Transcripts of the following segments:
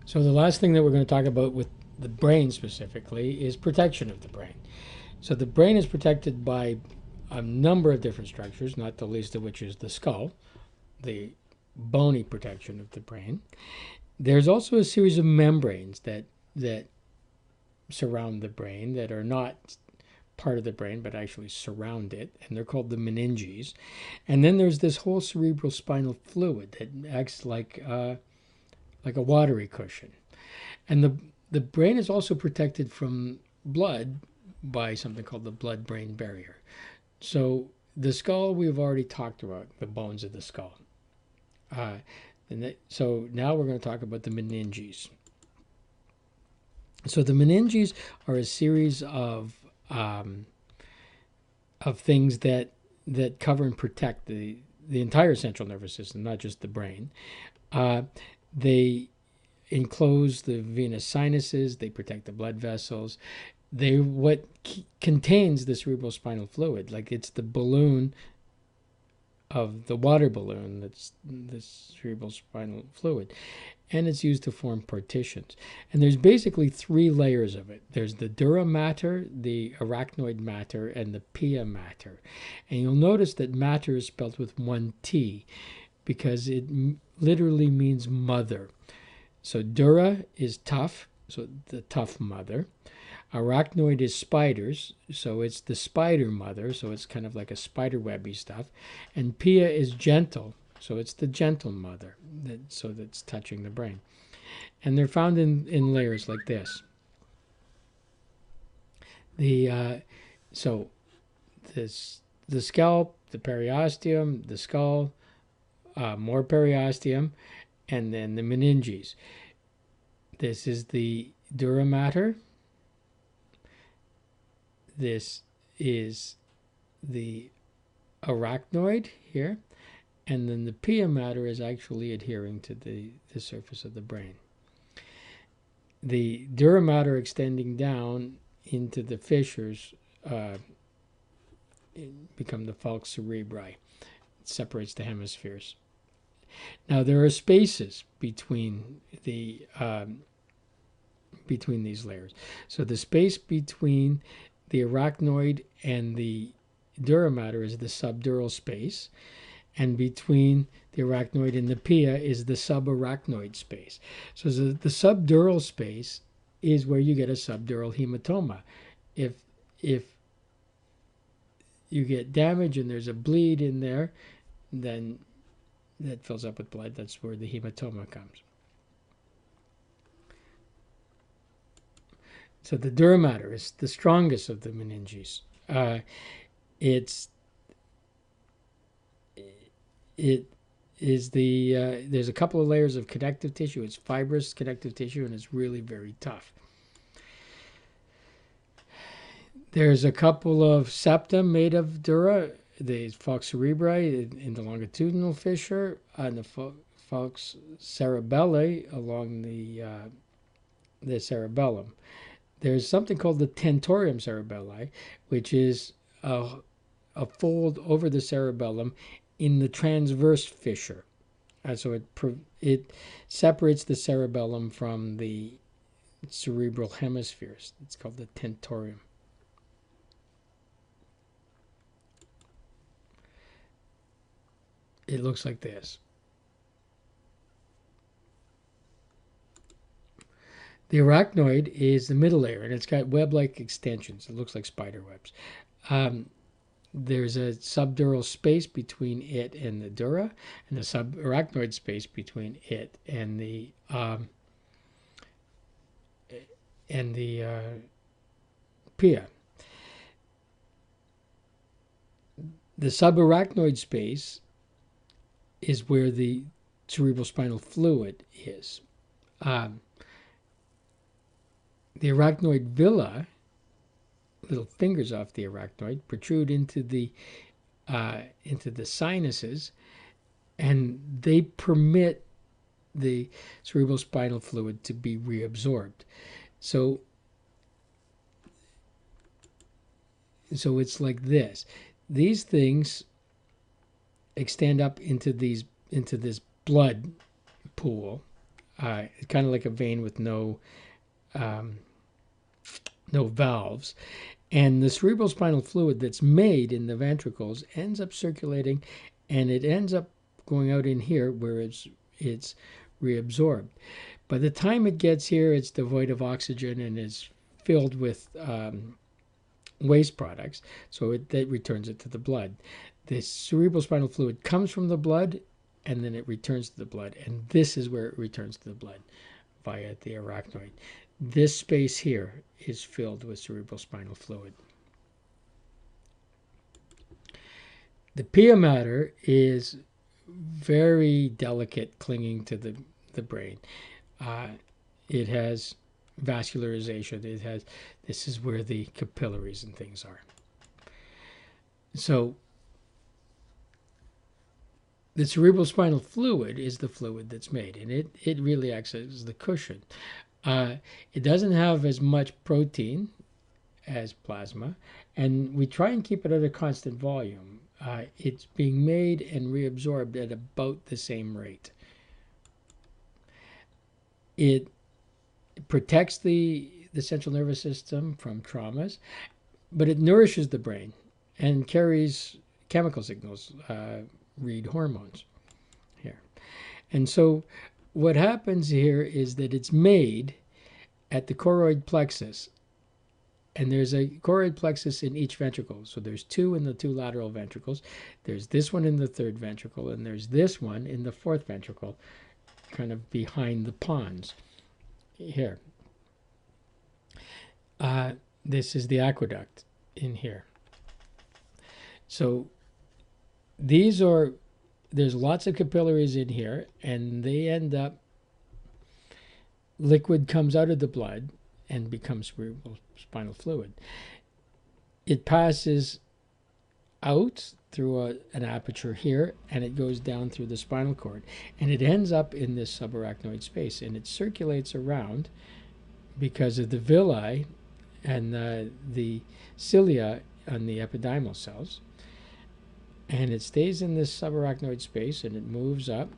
So the last thing that we're going to talk about with the brain specifically is protection of the brain. So the brain is protected by a number of different structures, not the least of which is the skull, the bony protection of the brain. There's also a series of membranes that surround the brain that are not part of the brain but actually surround it, and they're called the meninges. And then there's this whole cerebral spinal fluid that acts like a watery cushion. And the brain is also protected from blood by something called the blood-brain barrier. So the skull we've already talked about, the bones of the skull. So now we're going to talk about the meninges. So the meninges are a series of things that cover and protect the entire central nervous system, not just the brain. They enclose the venous sinuses. They protect the blood vessels. What contains the cerebral spinal fluid, like it's the balloon of the water balloon that's the cerebral spinal fluid, and it's used to form partitions. And there's basically three layers of it. There's the dura mater, the arachnoid mater, and the pia mater. And you'll notice that mater is spelled with one T because it literally means mother. So dura is tough, so the tough mother. Arachnoid is spiders, so it's the spider mother, so it's kind of like a spider webby stuff. And pia is gentle, so it's the gentle mother, so that's touching the brain. And they're found in layers like this. The scalp, the periosteum, the skull, more periosteum, and then the meninges. This is the dura mater. This is the arachnoid here, and then the pia mater is actually adhering to the surface of the brain. The dura mater extending down into the fissures become the falx cerebri. It separates the hemispheres. Now there are spaces between these layers. So the space between the arachnoid and the dura mater is the subdural space, and between the arachnoid and the pia is the subarachnoid space. So the subdural space is where you get a subdural hematoma. If you get damage and there's a bleed in there, then that fills up with blood. That's where the hematoma comes. So the dura mater is the strongest of the meninges. There's a couple of layers of connective tissue. It's fibrous connective tissue, and it's really very tough. There's a couple of septa made of dura, the falx cerebri in the longitudinal fissure, and the falx cerebelli along the cerebellum. There's something called the tentorium cerebelli, which is a fold over the cerebellum in the transverse fissure. And so it separates the cerebellum from the cerebral hemispheres. It's called the tentorium. It looks like this. The arachnoid is the middle layer, and it's got web-like extensions. It looks like spider webs. There's a subdural space between it and the dura, and the subarachnoid space between it and the pia. The subarachnoid space is where the cerebral spinal fluid is. The arachnoid villi, little fingers off the arachnoid, protrude into the sinuses, and they permit the cerebral spinal fluid to be reabsorbed. So it's like this. These things extend up into this blood pool It's kind of like a vein with no valves. And the cerebral spinal fluid that's made in the ventricles ends up circulating, and it ends up going out in here where it's reabsorbed. By the time it gets here, it's devoid of oxygen and is filled with waste products, so that returns it to the blood. The cerebral spinal fluid comes from the blood, and then it returns to the blood, and this is where it returns to the blood via the arachnoid. This space here is filled with cerebral spinal fluid. The pia mater is very delicate, clinging to the brain. It has vascularization. This is where the capillaries and things are. So the cerebral spinal fluid is the fluid that's made, and it really acts as the cushion. It doesn't have as much protein as plasma, and we try and keep it at a constant volume. It's being made and reabsorbed at about the same rate. It protects the central nervous system from traumas, but it nourishes the brain and carries chemical signals, read hormones here. And so what happens here is that it's made at the choroid plexus, and there's a choroid plexus in each ventricle. So there's two in the two lateral ventricles. There's this one in the third ventricle, and there's this one in the fourth ventricle, kind of behind the pons here. This is the aqueduct in here. So there's lots of capillaries in here, and they end up, liquid comes out of the blood and becomes cerebral spinal fluid. It passes out through an aperture here, and it goes down through the spinal cord, and it ends up in this subarachnoid space, and it circulates around because of the villi and the cilia on the epidermal cells, and it stays in this subarachnoid space, and it moves up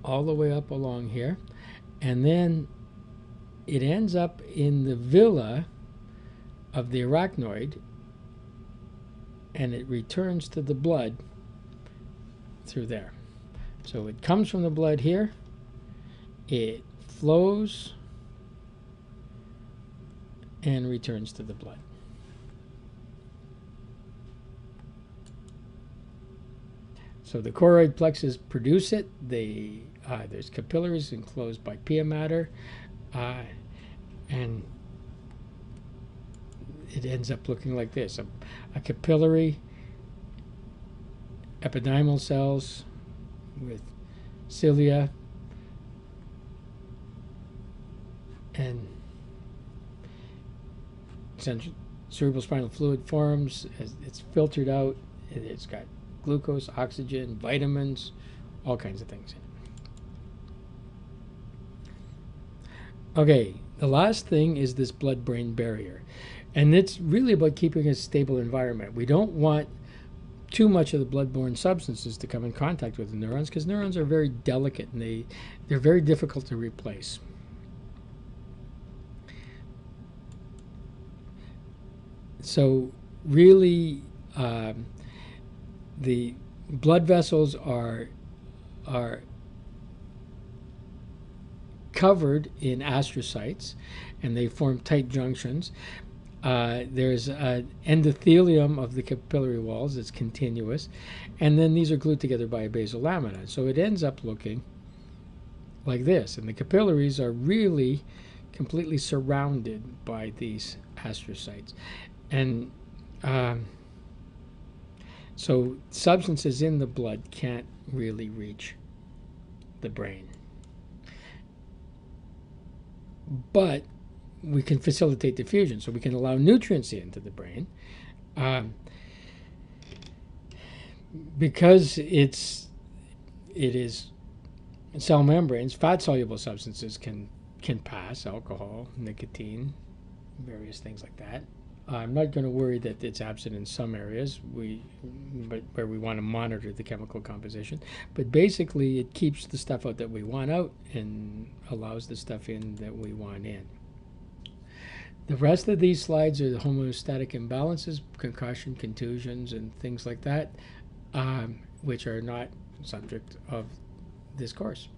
all the way up along here, and then it ends up in the villi of the arachnoid, and it returns to the blood through there. So it comes from the blood here, it flows and returns to the blood. So the choroid plexus produce it. There's capillaries enclosed by pia mater, and it ends up looking like this: a capillary, epidermal cells with cilia, and cerebral spinal fluid forms. It's filtered out. It's got glucose, oxygen, vitamins, all kinds of things in it. Okay, the last thing is this blood-brain barrier. And it's really about keeping a stable environment. We don't want too much of the blood-borne substances to come in contact with the neurons, because neurons are very delicate and they're very difficult to replace. So really, the blood vessels are covered in astrocytes, and they form tight junctions. There's an endothelium of the capillary walls that's continuous, and then these are glued together by a basal lamina. So it ends up looking like this, and the capillaries are really completely surrounded by these astrocytes. And so substances in the blood can't really reach the brain. But we can facilitate diffusion, so we can allow nutrients into the brain. Because it is cell membranes, fat-soluble substances can pass, alcohol, nicotine, various things like that. I'm not going to worry that it's absent in some areas, but where we want to monitor the chemical composition. But basically, it keeps the stuff out that we want out and allows the stuff in that we want in. The rest of these slides are the homeostatic imbalances, concussion, contusions, and things like that, which are not subject of this course.